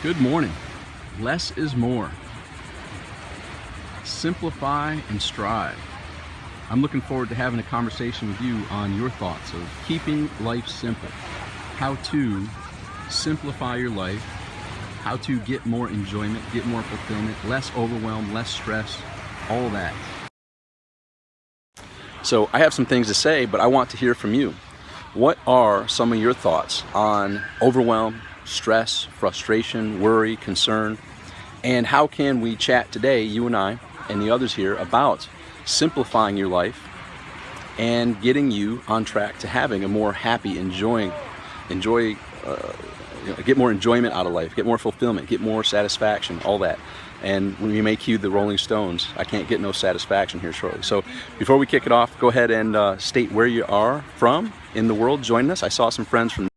Good morning. Less is more. Simplify and strive. I'm looking forward to having a conversation with you on your thoughts of keeping life simple. How to simplify your life, how to get more enjoyment, get more fulfillment, less overwhelm, less stress, all that. So I have some things to say, but I want to hear from you. What are some of your thoughts on overwhelm, stress, frustration, worry, concern, and how can we chat today, you and I and the others here, about simplifying your life and getting you on track to having a more happy, get more enjoyment out of life, get more fulfillment, get more satisfaction, all that. And when we may cue the Rolling Stones, I can't get no satisfaction here shortly. So before we kick it off, go ahead and state where you are from in the world joining us. I saw some friends from.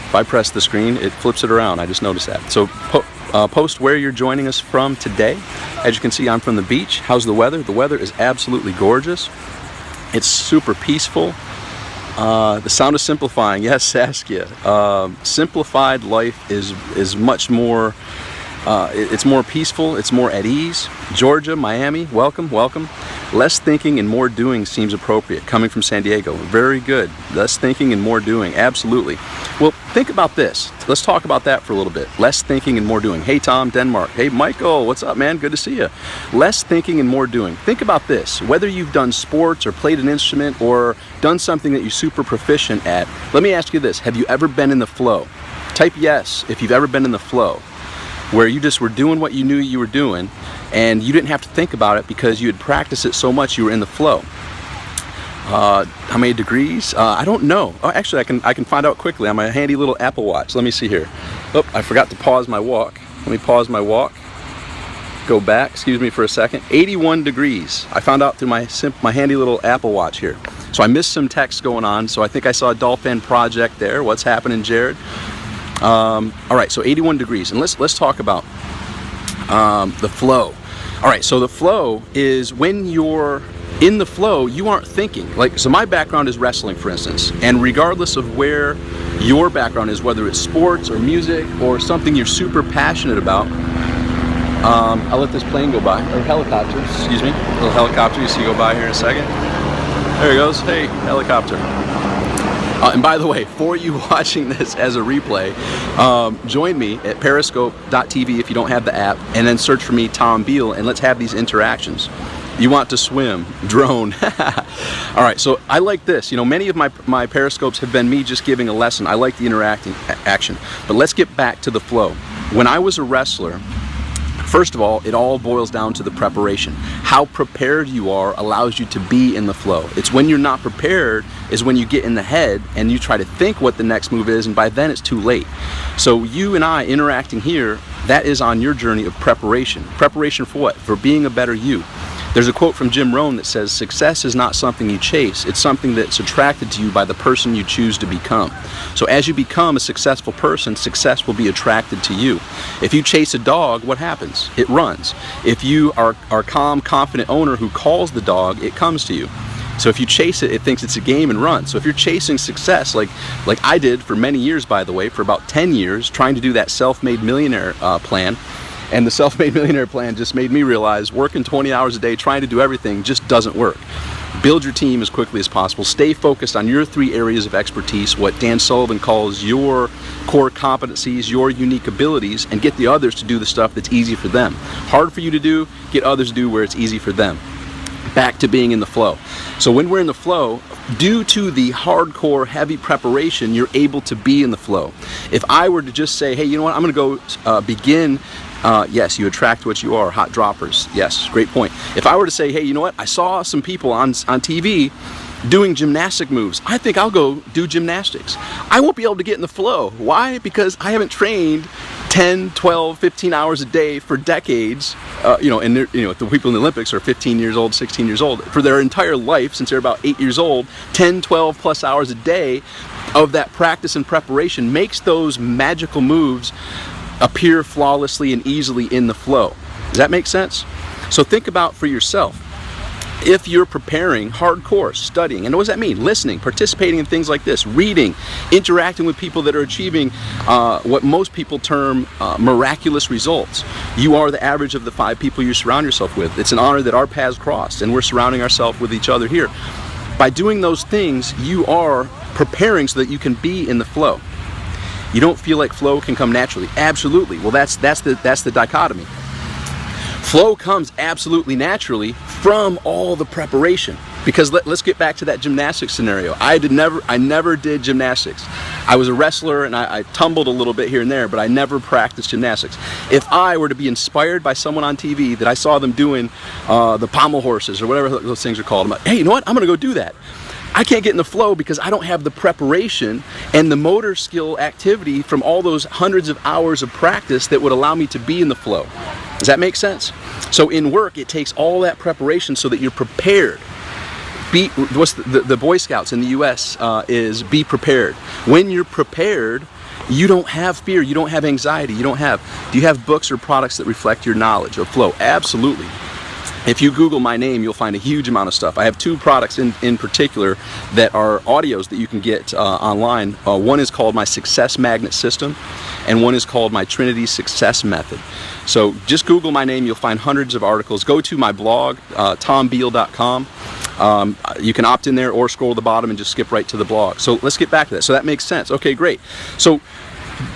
If I press the screen, it flips it around. I just noticed that. So post where you're joining us from today. As you can see, I'm from the beach. How's the weather? The weather is absolutely gorgeous. It's super peaceful. The sound of simplifying. Yes, Saskia. Simplified life is much more. It's more peaceful. It's more at ease. Georgia, Miami, welcome, welcome. Less thinking and more doing seems appropriate. Coming from San Diego, very good. Less thinking and more doing, absolutely. Well, think about this. Let's talk about that for a little bit. Less thinking and more doing. Hey, Tom, Denmark. Hey, Michael, what's up, man? Good to see you. Less thinking and more doing. Think about this. Whether you've done sports or played an instrument or done something that you're super proficient at, let me ask you this. Have you ever been in the flow? Type yes if you've ever been in the flow, where you just were doing what you knew you were doing and you didn't have to think about it because you had practiced it so much you were in the flow. How many degrees? I don't know. Oh, actually, I can find out quickly on my handy little Apple Watch. Let me see here. Oh, I forgot to pause my walk. Let me pause my walk. Go back. Excuse me for a second. 81 degrees. I found out through my handy little Apple Watch here. So I missed some text going on. So I think I saw a Dolphin project there. What's happening, Jared? All right, so 81 degrees, and let's talk about the flow. All right, so the flow is when you're in the flow, you aren't thinking. So my background is wrestling, for instance, and regardless of where your background is, whether it's sports or music or something you're super passionate about, I'll let this plane go by, or helicopter, excuse me, a little helicopter you see go by here in a second. There he goes. Hey, helicopter. And by the way, for you watching this as a replay, join me at periscope.tv if you don't have the app, and then search for me, Tom Beal, and let's have these interactions. You want to swim, drone. All right, so I like this. Many of my periscopes have been me just giving a lesson. I like the interacting action. But let's get back to the flow. When I was a wrestler, first of all, it all boils down to the preparation. How prepared you are allows you to be in the flow. It's when you're not prepared is when you get in the head and you try to think what the next move is, and by then it's too late. So you and I interacting here, that is on your journey of preparation. Preparation for what? For being a better you. There's a quote from Jim Rohn that says, success is not something you chase, it's something that's attracted to you by the person you choose to become. So as you become a successful person, success will be attracted to you. If you chase a dog, what happens? It runs. If you are a calm, confident owner who calls the dog, it comes to you. So if you chase it, it thinks it's a game and runs. So if you're chasing success, like I did for many years, by the way, for about 10 years, trying to do that self-made millionaire plan, and the self-made millionaire plan just made me realize working 20 hours a day, trying to do everything just doesn't work. Build your team as quickly as possible. Stay focused on your 3 areas of expertise, what Dan Sullivan calls your core competencies, your unique abilities, and get the others to do the stuff that's easy for them. Hard for you to do, get others to do where it's easy for them. Back to being in the flow. So when we're in the flow, due to the hardcore heavy preparation, you're able to be in the flow. If I were to just say, hey, you know what, I'm going to go begin. Yes, you attract what you are, hot droppers. Yes, great point. If I were to say, hey, you know what, I saw some people on TV doing gymnastic moves. I think I'll go do gymnastics. I won't be able to get in the flow. Why? Because I haven't trained 10, 12, 15 hours a day for decades. The people in the Olympics are 15 years old, 16 years old. For their entire life, since they're about 8 years old, 10, 12 plus hours a day of that practice and preparation makes those magical moves appear flawlessly and easily in the flow. Does that make sense? So think about for yourself. If you're preparing hardcore, studying, and what does that mean? Listening, participating in things like this, reading, interacting with people that are achieving what most people term miraculous results. You are the average of the 5 people you surround yourself with. It's an honor that our paths crossed, and we're surrounding ourselves with each other here. By doing those things, you are preparing so that you can be in the flow. You don't feel like flow can come naturally. Absolutely. Well, that's the dichotomy. Flow comes absolutely naturally from all the preparation. Because let's get back to that gymnastics scenario. I never did gymnastics. I was a wrestler and I tumbled a little bit here and there, but I never practiced gymnastics. If I were to be inspired by someone on TV that I saw them doing the pommel horses or whatever those things are called, I'm like, hey, you know what? I'm going to go do that. I can't get in the flow because I don't have the preparation and the motor skill activity from all those hundreds of hours of practice that would allow me to be in the flow. Does that make sense? So in work, it takes all that preparation so that you're prepared. What's the Boy Scouts in the U.S. Is be prepared. When you're prepared, you don't have fear, you don't have anxiety, do you have books or products that reflect your knowledge of flow? Absolutely. If you Google my name, you'll find a huge amount of stuff. I have 2 products in particular that are audios that you can get online. One is called my Success Magnet System, and one is called my Trinity Success Method. So just Google my name, you'll find hundreds of articles. Go to my blog, tombeal.com. You can opt in there or scroll to the bottom and just skip right to the blog. So let's get back to that. So that makes sense. Okay, great. So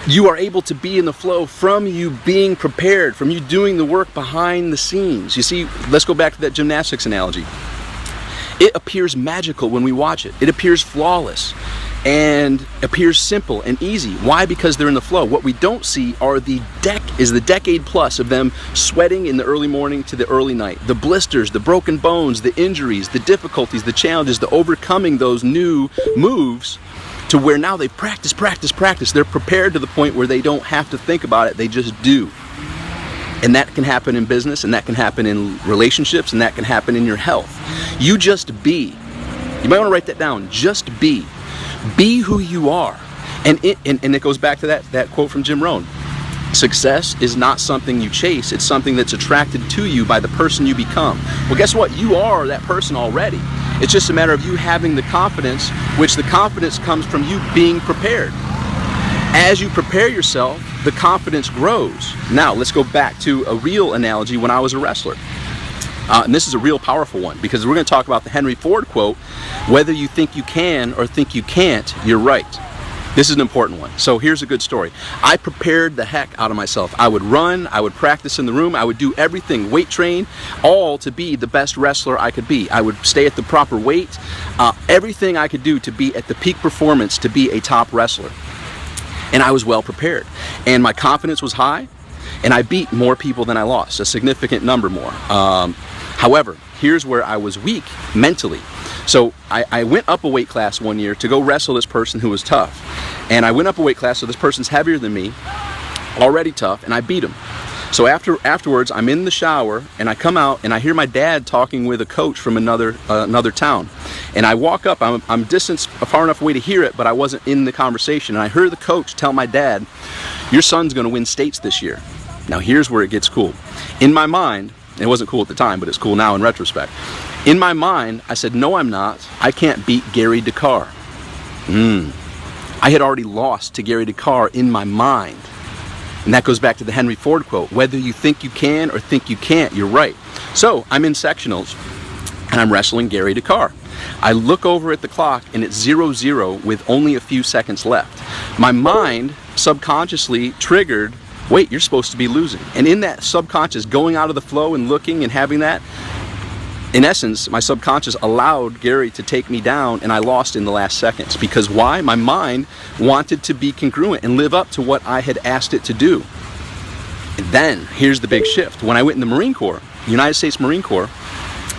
you are able to be in the flow from you being prepared, from you doing the work behind the scenes. You see, let's go back to that gymnastics analogy. It appears magical when we watch it. It appears flawless and appears simple and easy. Why? Because they're in the flow. What we don't see are the decade plus of them sweating in the early morning to the early night. The blisters, the broken bones, the injuries, the difficulties, the challenges, the overcoming those new moves to where now they practice. They're prepared to the point where they don't have to think about it, they just do. And that can happen in business, and that can happen in relationships, and that can happen in your health. You just be. You might want to write that down. Just be. Be who you are. And it goes back to that quote from Jim Rohn. Success is not something you chase, it's something that's attracted to you by the person you become. Well, guess what? You are that person already. It's just a matter of you having the confidence, which the confidence comes from you being prepared. As you prepare yourself, the confidence grows. Now, let's go back to a real analogy when I was a wrestler. And this is a real powerful one, because we're going to talk about the Henry Ford quote, whether you think you can or think you can't, you're right. This is an important one. So here's a good story. I prepared the heck out of myself. I would run, I would practice in the room, I would do everything, weight train, all to be the best wrestler I could be. I would stay at the proper weight, everything I could do to be at the peak performance, to be a top wrestler. And I was well prepared. And my confidence was high, and I beat more people than I lost, a significant number more. However, here's where I was weak mentally. So I went up a weight class one year to go wrestle this person who was tough. And I went up a weight class, so this person's heavier than me, already tough, and I beat him. So afterwards, I'm in the shower, and I come out, and I hear my dad talking with a coach from another town. And I walk up, I'm distanced far enough away to hear it, but I wasn't in the conversation. And I heard the coach tell my dad, your son's going to win states this year. Now here's where it gets cool. In my mind, it wasn't cool at the time, but it's cool now in retrospect. In my mind, I said, no, I'm not. I can't beat Gary Dakar. I had already lost to Gary Dakar in my mind. And that goes back to the Henry Ford quote, whether you think you can or think you can't, you're right. So I'm in sectionals, and I'm wrestling Gary Dakar. I look over at the clock, and it's 0-0 with only a few seconds left. My mind subconsciously triggered, wait, you're supposed to be losing. And in that subconscious, going out of the flow and looking and having that, in essence, my subconscious allowed Gary to take me down, and I lost in the last seconds. Because why? My mind wanted to be congruent and live up to what I had asked it to do. And then, here's the big shift. When I went in the Marine Corps, United States Marine Corps,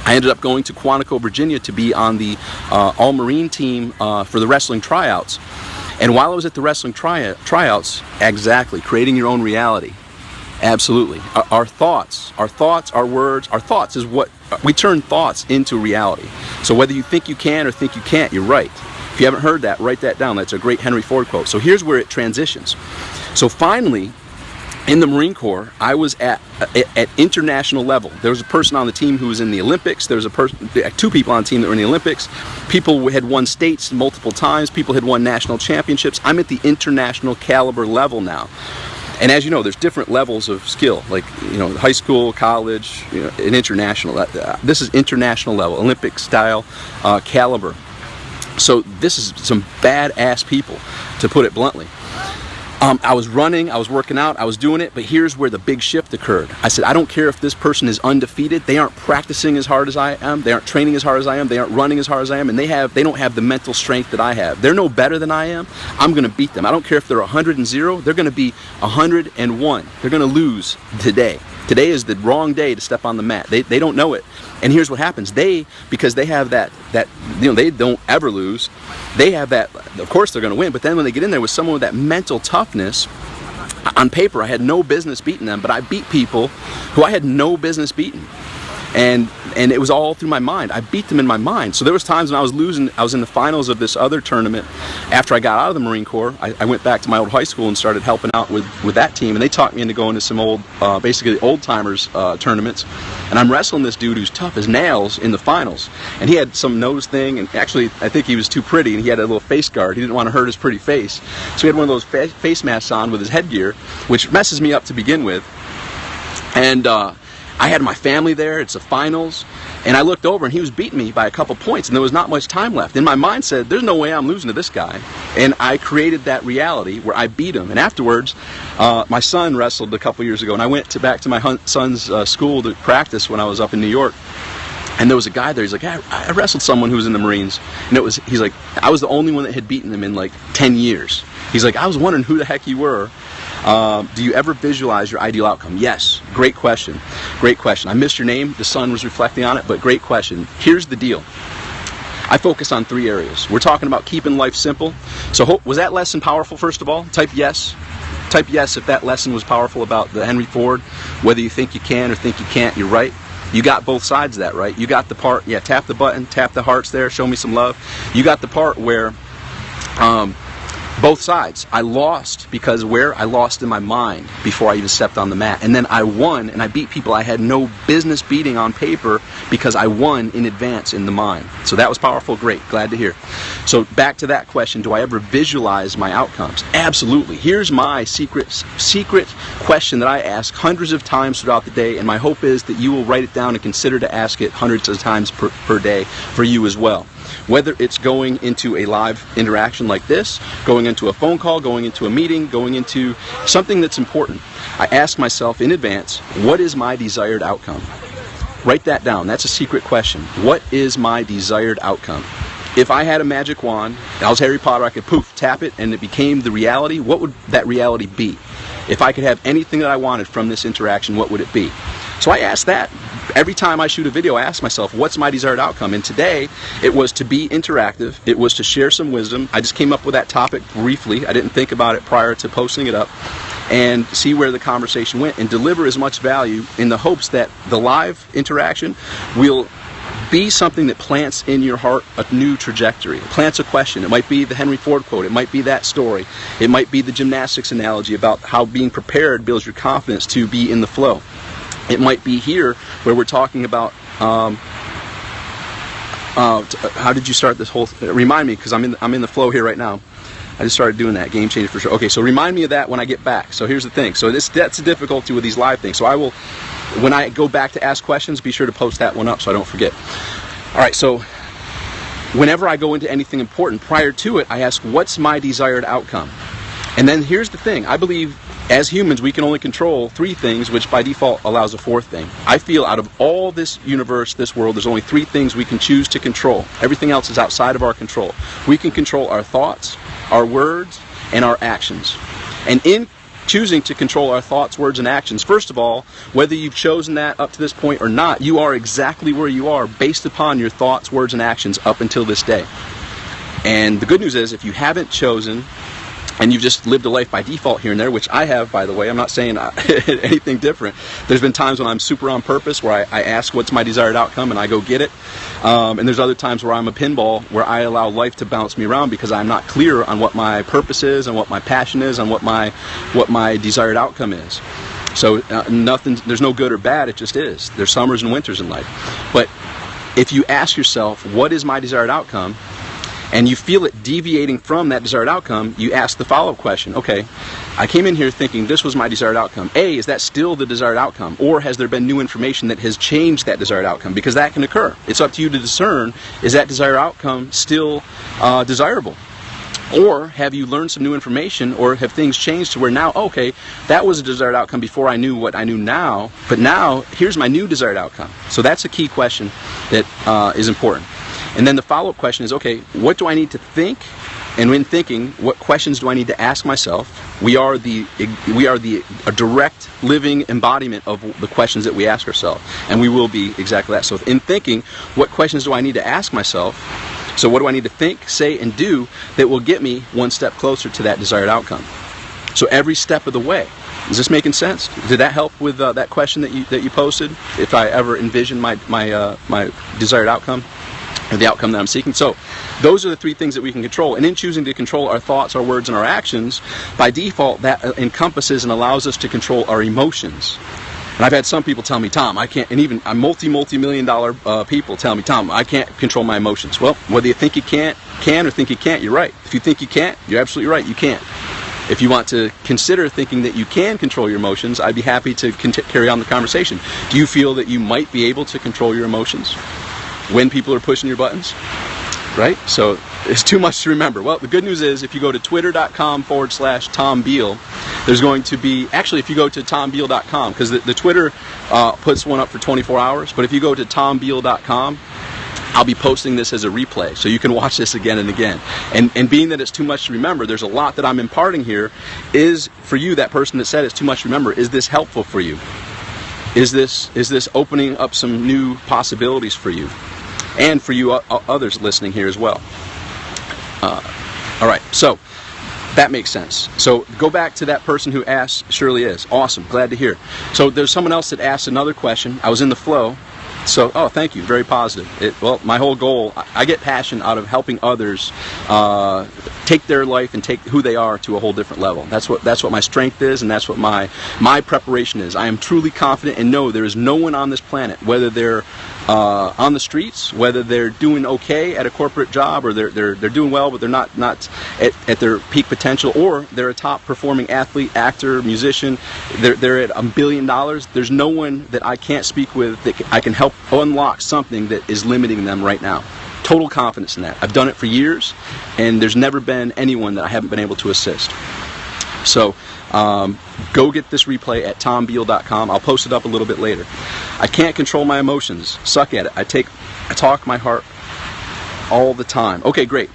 I ended up going to Quantico, Virginia to be on the all-Marine team for the wrestling tryouts. And while I was at the wrestling tryouts, exactly, creating your own reality. Absolutely. Our thoughts, our words, our thoughts is what we turn thoughts into reality. So whether you think you can or think you can't, you're right. If you haven't heard that, write that down. That's a great Henry Ford quote. So here's where it transitions. So finally, in the Marine Corps, I was at international level. There was a person on the team who was in the Olympics. There was two people on the team that were in the Olympics. People had won states multiple times. People had won national championships. I'm at the international caliber level now. And as you know, there's different levels of skill, like, you know, high school, college, you know, and international. This is international level, Olympic style caliber. So this is some badass people, to put it bluntly. I was running, I was working out, I was doing it, but here's where the big shift occurred. I said, I don't care if this person is undefeated. They aren't practicing as hard as I am. They aren't training as hard as I am. They aren't running as hard as I am, and they don't have the mental strength that I have. They're no better than I am. I'm going to beat them. I don't care if they're 100-0. They're going to be 101. They're going to lose today. Today is the wrong day to step on the mat. They don't know it. And here's what happens. Because they have that, you know, they don't ever lose. They have that, of course they're going to win, but then when they get in there with someone with that mental toughness, on paper I had no business beating them, but I beat people who I had no business beating. And it was all through my mind. I beat them in my mind. So there was times when I was losing. I was in the finals of this other tournament after I got out of the Marine Corps. I went back to my old high school and started helping out with that team, and they talked me into going to some old, basically old timers tournaments. And I'm wrestling this dude who's tough as nails in the finals, and he had some nose thing, and actually I think he was too pretty, and he had a little face guard. He didn't want to hurt his pretty face, so he had one of those face masks on with his headgear, which messes me up to begin with. And I had my family there. It's the finals, and I looked over and he was beating me by a couple points, and there was not much time left. And my mind said, there's no way I'm losing to this guy. And I created that reality where I beat him. And afterwards, my son wrestled a couple years ago, and I went back to my son's school to practice when I was up in New York. And there was a guy there. He's like, I wrestled someone who was in the Marines, and he's like, I was the only one that had beaten him in like 10 years. He's like, I was wondering who the heck you were. Do you ever visualize your ideal outcome? Yes. Great question. Great question. I missed your name. The sun was reflecting on it, but great question. Here's the deal. I focus on 3 areas. We're talking about keeping life simple. So was that lesson powerful, first of all? Type yes. Type yes if that lesson was powerful about the Henry Ford. Whether you think you can or think you can't, you're right. You got both sides of that, right? You got the part, yeah, tap the button, tap the hearts there, show me some love. You got the part where both sides. I lost because I lost in my mind before I even stepped on the mat. And then I won, and I beat people I had no business beating on paper because I won in advance in the mind. So that was powerful. Great. Glad to hear. So back to that question, do I ever visualize my outcomes? Absolutely. Here's my secret question that I ask hundreds of times throughout the day, and my hope is that you will write it down and consider to ask it hundreds of times per day for you as well. Whether it's going into a live interaction like this, going into a phone call, going into a meeting, going into something that's important, I ask myself in advance, what is my desired outcome? Write that down. That's a secret question. What is my desired outcome? If I had a magic wand, I was Harry Potter, I could poof, tap it, and it became the reality, what would that reality be? If I could have anything that I wanted from this interaction, what would it be? So I ask that. Every time I shoot a video, I ask myself, what's my desired outcome? And today, it was to be interactive. It was to share some wisdom. I just came up with that topic briefly. I didn't think about it prior to posting it up. And see where the conversation went and deliver as much value in the hopes that the live interaction will be something that plants in your heart a new trajectory. It plants a question. It might be the Henry Ford quote. It might be that story. It might be the gymnastics analogy about how being prepared builds your confidence to be in the flow. It might be here where we're talking about how did you start this whole remind me, because I'm in the flow here right now. I just started doing that. Game changer for sure. Okay, so remind me of that when I get back. So here's the thing. So that's the difficulty with these live things. So I will, when I go back to ask questions, be sure to post that one up so I don't forget. All right, so whenever I go into anything important, prior to it, I ask, what's my desired outcome? And then here's the thing. I believe as humans, we can only control 3 things, which by default allows a 4th thing. I feel out of all this universe, this world, there's only 3 things we can choose to control. Everything else is outside of our control. We can control our thoughts, our words, and our actions. And in choosing to control our thoughts, words, and actions, first of all, whether you've chosen that up to this point or not, you are exactly where you are based upon your thoughts, words, and actions up until this day. And the good news is, if you haven't chosen and you've just lived a life by default here and there, which I have, by the way. I'm not saying anything different. There's been times when I'm super on purpose, where I ask what's my desired outcome and I go get it. And there's other times where I'm a pinball, where I allow life to bounce me around because I'm not clear on what my purpose is and what my passion is and what my desired outcome is. So there's no good or bad, it just is. There's summers and winters in life. But if you ask yourself, what is my desired outcome? And you feel it deviating from that desired outcome, you ask the follow-up question. Okay, I came in here thinking this was my desired outcome. A, is that still the desired outcome? Or has there been new information that has changed that desired outcome? Because that can occur. It's up to you to discern, is that desired outcome still desirable? Or have you learned some new information, or have things changed to where now, okay, that was a desired outcome before I knew what I knew now, but now here's my new desired outcome. So that's a key question that is important. And then the follow-up question is, okay, what do I need to think? And when thinking, what questions do I need to ask myself? We are a direct living embodiment of the questions that we ask ourselves, and we will be exactly that. So in thinking, what questions do I need to ask myself? So what do I need to think, say, and do that will get me one step closer to that desired outcome? So every step of the way. Is this making sense? Did that help with that question that you posted? If I ever envision my desired outcome, or the outcome that I'm seeking. So those are the three things that we can control. And in choosing to control our thoughts, our words, and our actions, by default, that encompasses and allows us to control our emotions. And I've had some people tell me, Tom, I can't, and even multi-million dollar people tell me, Tom, I can't control my emotions. Well, whether you think you can or think you can't, you're right. If you think you can't, you're absolutely right, you can't. If you want to consider thinking that you can control your emotions, I'd be happy to carry on the conversation. Do you feel that you might be able to control your emotions when people are pushing your buttons? Right? So it's too much to remember. Well, the good news is if you go to twitter.com/Tom Beal, there's going to be, actually if you go to tombeal.com, because the Twitter puts one up for 24 hours, but if you go to tombeal.com, I'll be posting this as a replay, so you can watch this again and again. And being that it's too much to remember, there's a lot that I'm imparting here. Is, for you, that person that said it's too much to remember, is this helpful for you? Is this opening up some new possibilities for you? And for you others listening here as well. All right, so that makes sense. So go back to that person who asked, surely is. Awesome, glad to hear. So there's someone else that asked another question. I was in the flow. So, oh, thank you, very positive. Well, my whole goal, I get passion out of helping others take their life and take who they are to a whole different level. That's what my strength is, and that's what my preparation is. I am truly confident and know there is no one on this planet, whether they're on the streets, whether they're doing okay at a corporate job, or they're doing well but they're not at their peak potential, or they're a top performing athlete, actor, musician, they're at $1 billion. There's no one that I can't speak with that I can help unlock something that is limiting them right now. Total confidence in that. I've done it for years, and there's never been anyone that I haven't been able to assist. So go get this replay at tombeal.com. I'll post it up a little bit later. I can't control my emotions. Suck at it. I talk my heart all the time. Okay, great.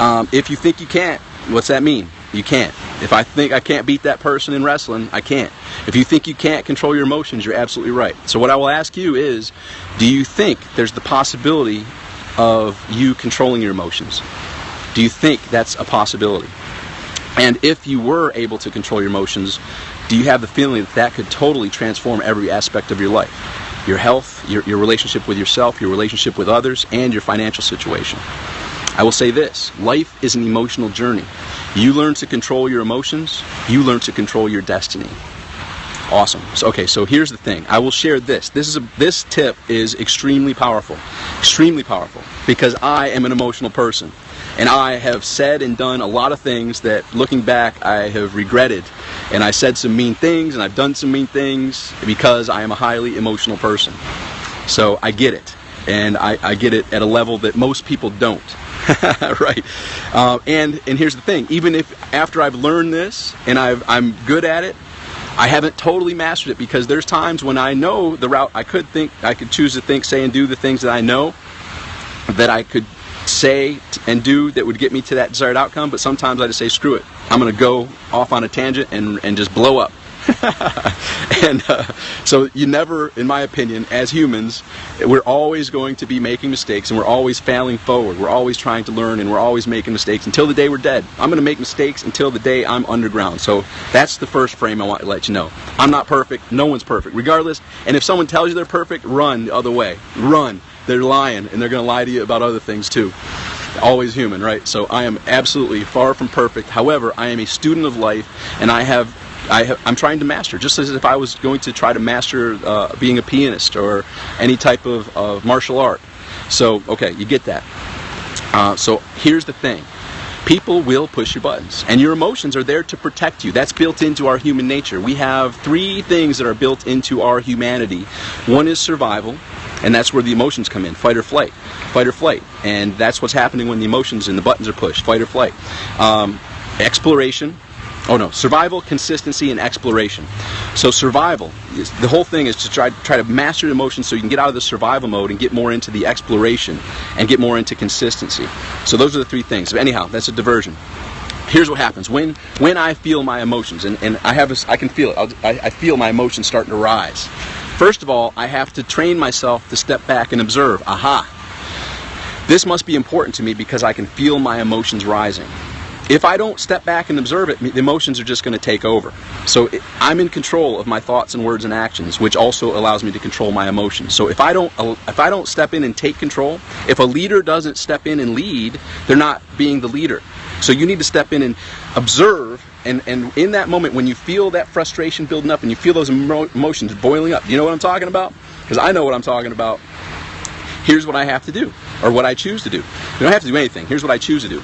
If you think you can't, what's that mean? You can't. If I think I can't beat that person in wrestling, I can't. If you think you can't control your emotions, you're absolutely right. So what I will ask you is, do you think there's the possibility of you controlling your emotions? Do you think that's a possibility? And if you were able to control your emotions, do you have the feeling that that could totally transform every aspect of your life? Your health, your relationship with yourself, your relationship with others, and your financial situation. I will say this, life is an emotional journey. You learn to control your emotions, you learn to control your destiny. Awesome. So here's the thing. I will share this. This tip is extremely powerful, because I am an emotional person. And I have said and done a lot of things that, looking back, I have regretted. And I said some mean things, and I've done some mean things because I am a highly emotional person. So I get it. And I get it at a level that most people don't. Right? And here's the thing. Even if after I've learned this and I'm good at it, I haven't totally mastered it, because there's times when I know the route I could choose to think, say, and do the things that I know that I could say and do that would get me to that desired outcome, but sometimes I just say, screw it, I'm going to go off on a tangent and just blow up. And so you never, in my opinion, as humans, we're always going to be making mistakes, and we're always failing forward. We're always trying to learn, and we're always making mistakes until the day we're dead. I'm going to make mistakes until the day I'm underground. So that's the first frame I want to let you know. I'm not perfect. No one's perfect, regardless. And if someone tells you they're perfect, run the other way. Run. They're lying, and they're going to lie to you about other things too. Always human, right? So I am absolutely far from perfect. However, I am a student of life, and I'm trying to master, just as if I was going to try to master being a pianist or any type of martial art. So, okay, you get that. So here's the thing. People will push your buttons, and your emotions are there to protect you. That's built into our human nature. We have three things that are built into our humanity. One is survival, and that's where the emotions come in. Fight or flight. Fight or flight. And that's what's happening when the emotions and the buttons are pushed. Fight or flight. Exploration. Oh no, survival, consistency, and exploration. So survival, the whole thing is to try to master emotions so you can get out of the survival mode and get more into the exploration and get more into consistency. So those are the three things. But anyhow, that's a diversion. Here's what happens when I feel my emotions, and I can feel it. I feel my emotions starting to rise. First of all, I have to train myself to step back and observe. Aha! This must be important to me because I can feel my emotions rising. If I don't step back and observe it, the emotions are just going to take over. So I'm in control of my thoughts and words and actions, which also allows me to control my emotions. So if I don't step in and take control, if a leader doesn't step in and lead, they're not being the leader. So you need to step in and observe, and in that moment when you feel that frustration building up and you feel those emotions boiling up, you know what I'm talking about? Because I know what I'm talking about. Here's what I have to do, or what I choose to do. You don't have to do anything. Here's what I choose to do.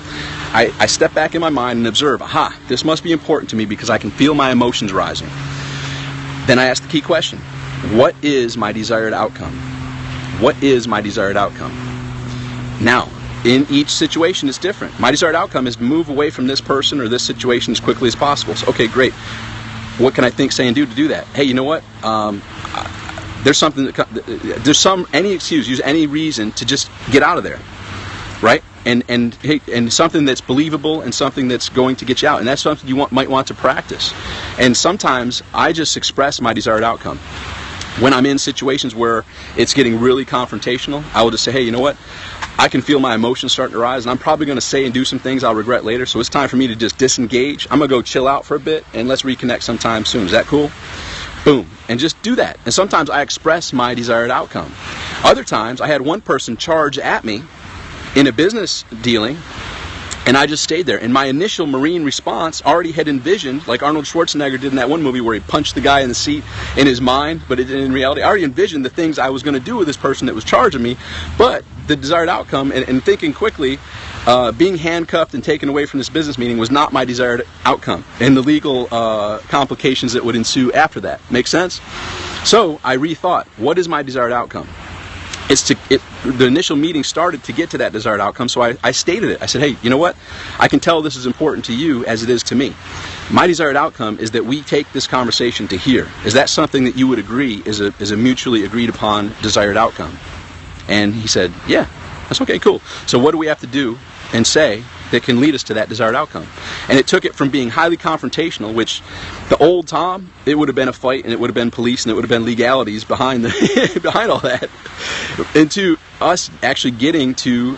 I step back in my mind and observe, aha, this must be important to me because I can feel my emotions rising. Then I ask the key question, what is my desired outcome? What is my desired outcome? Now, in each situation it's different. My desired outcome is to move away from this person or this situation as quickly as possible. So, okay, great. What can I think, say, and do to do that? Hey, you know what? There's any excuse, use any reason to just get out of there, right? And something that's believable and something that's going to get you out, and that's something you might want to practice. And sometimes I just express my desired outcome. When I'm in situations where it's getting really confrontational, I will just say, hey, you know what? I can feel my emotions starting to rise, and I'm probably going to say and do some things I'll regret later, so it's time for me to just disengage. I'm going to go chill out for a bit, and let's reconnect sometime soon. Is that cool? Boom. And just do that. And sometimes I express my desired outcome. Other times, I had one person charge at me in a business dealing, and I just stayed there. And my initial Marine response already had envisioned, like Arnold Schwarzenegger did in that one movie where he punched the guy in the seat in his mind, but in reality, I already envisioned the things I was going to do with this person that was charging me. But the desired outcome, and thinking quickly, being handcuffed and taken away from this business meeting was not my desired outcome, and the legal complications that would ensue after that. Make sense? So I rethought, what is my desired outcome? The initial meeting started to get to that desired outcome, so I stated it. I said, hey, you know what? I can tell this is important to you as it is to me. My desired outcome is that we take this conversation to here. Is that something that you would agree is a mutually agreed upon desired outcome? And he said, yeah, that's okay, cool. So what do we have to do and say that can lead us to that desired outcome? And it took it from being highly confrontational, which the old Tom, it would have been a fight, and it would have been police, and it would have been legalities behind behind all that, into us actually getting to